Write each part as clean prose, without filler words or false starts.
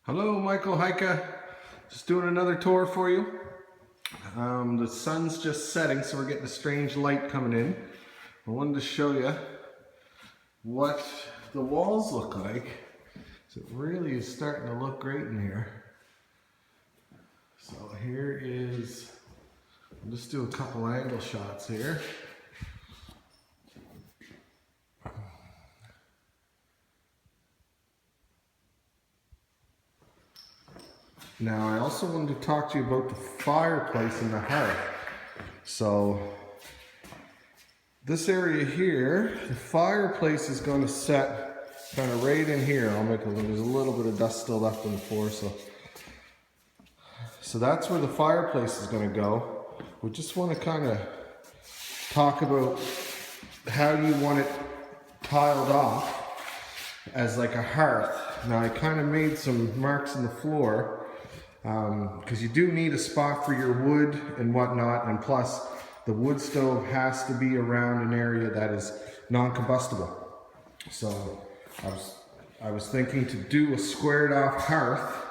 Hello, Michael Heike. Just doing another tour for you. The sun's just setting, so we're getting a strange light coming in. I wanted to show you what the walls look like. So it really is starting to look great in here. So here is, I'll just do a couple angle shots here. Now I also wanted to talk to you about the fireplace and the hearth. So this area here, the fireplace is going to set kind of right in here. There's a little bit of dust still left on the floor, so that's where the fireplace is going to go. We just want to kind of talk about how you want it tiled off as like a hearth. Now I kind of made some marks in the floor because you do need a spot for your wood and whatnot, and plus the wood stove has to be around an area that is non-combustible. So I was thinking to do a squared off hearth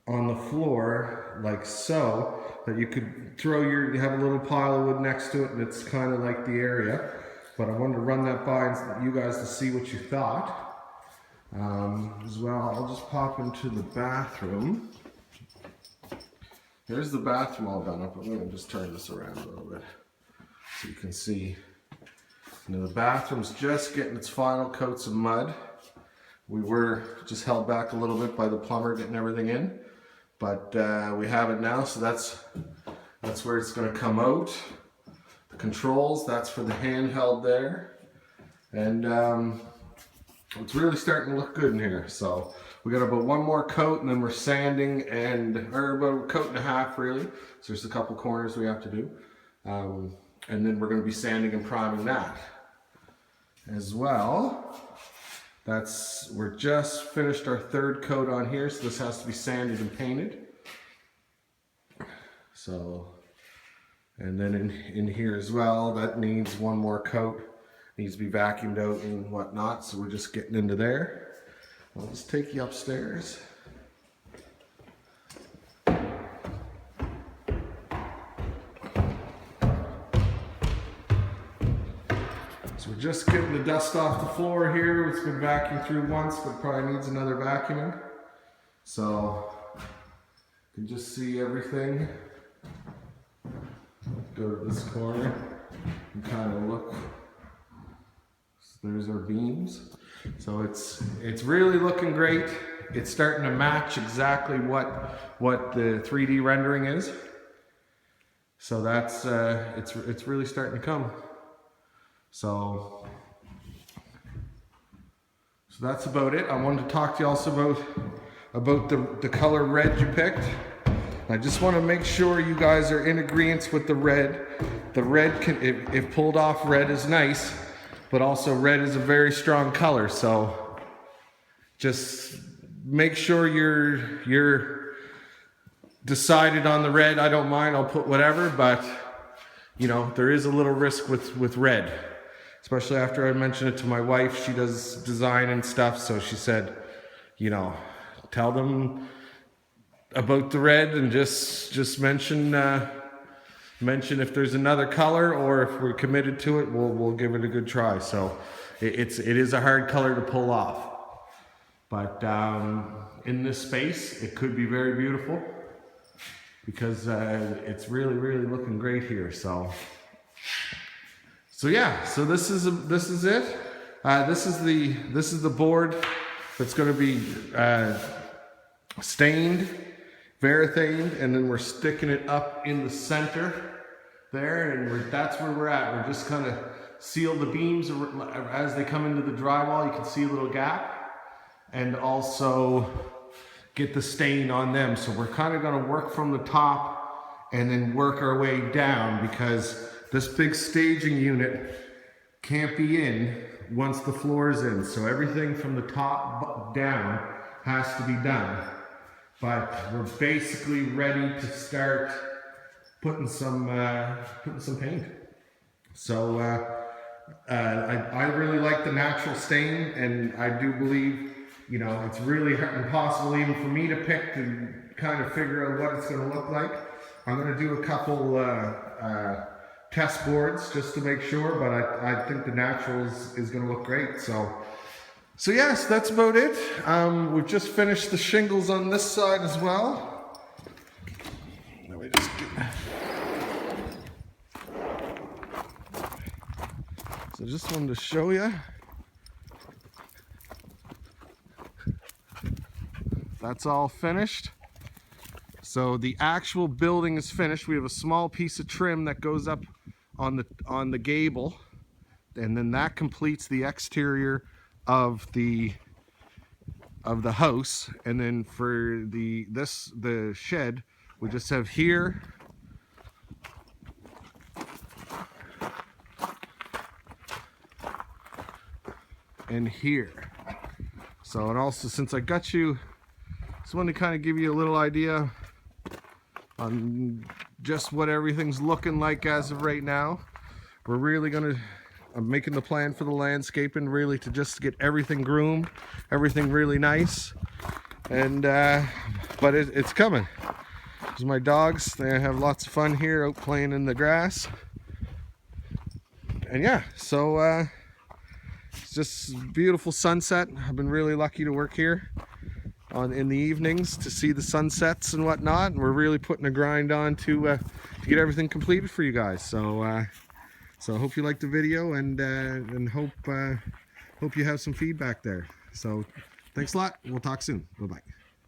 on the floor like so, that you could you have a little pile of wood next to it and it's kind of like the area. But I wanted to run that by you guys to see what you thought. As well, I'll just pop into the bathroom. There's the bathroom all done up. I'm going to just turn this around a little bit so you can see. The bathroom's just getting its final coats of mud. We were just held back a little bit by the plumber getting everything in, but we have it now, so that's where it's going to come out. The controls, that's for the handheld there, and it's really starting to look good in here. So we got about one more coat and then we're sanding, or about a coat and a half really. So there's a couple corners we have to do. And then we're going to be sanding and priming that as well. We're just finished our third coat on here, so this has to be sanded and painted. So, and then in here as well, that needs one more coat. Needs to be vacuumed out and whatnot, so we're just getting into there. I'll just take you upstairs. So we're just getting the dust off the floor here. It's been vacuumed through once, but probably needs another vacuuming. So you can just see everything. Go to this corner and kind of look. There's our beams. So it's really looking great. It's starting to match exactly what the 3D rendering is. So that's it's really starting to come. So that's about it. I wanted to talk to you also about the color red you picked. I just want to make sure you guys are in agreement with the red. The red if pulled off, red is nice. But also red is a very strong color, so just make sure you're decided on the red. I don't mind, I'll put whatever, but you know, there is a little risk with red, especially after I mentioned it to my wife. She does design and stuff, so she said, you know, tell them about the red and just mention if there's another color, or if we're committed to it, we'll give it a good try. So it is a hard color to pull off, but in this space it could be very beautiful because it's really looking great here. So yeah, so this is it. This is the board that's going to be stained, varathaned, and then we're sticking it up in the center there, and that's where we're at. We're just kind of seal the beams as they come into the drywall. You can see a little gap, and also get the stain on them. So we're kind of going to work from the top and then work our way down, because this big staging unit can't be in once the floor is in. So everything from the top down has to be done. But we're basically ready to start putting some paint. So I really like the natural stain, and I do believe you know, it's really impossible even for me to pick to kind of figure out what it's going to look like. I'm going to do a couple test boards just to make sure, but I think the natural is going to look great. So yes, that's about it. We've just finished the shingles on this side as well. Let me just So just wanted to show you. That's all finished. So the actual building is finished. We have a small piece of trim that goes up on the gable, and then that completes the exterior of the house. And then for the shed, we just have here and here. So, and also, since I got you, just wanted to kind of give you a little idea on just what everything's looking like as of right now. We're really gonna, I'm making the plan for the landscaping, really to just get everything groomed, everything really nice. And but it's coming. Because my dogs, they have lots of fun here out playing in the grass. And yeah, so it's just beautiful sunset. I've been really lucky to work here in the evenings to see the sunsets and whatnot, and we're really putting a grind on to get everything completed for you guys. So so I hope you liked the video, and hope you have some feedback there. So thanks a lot. We'll talk soon. Bye bye.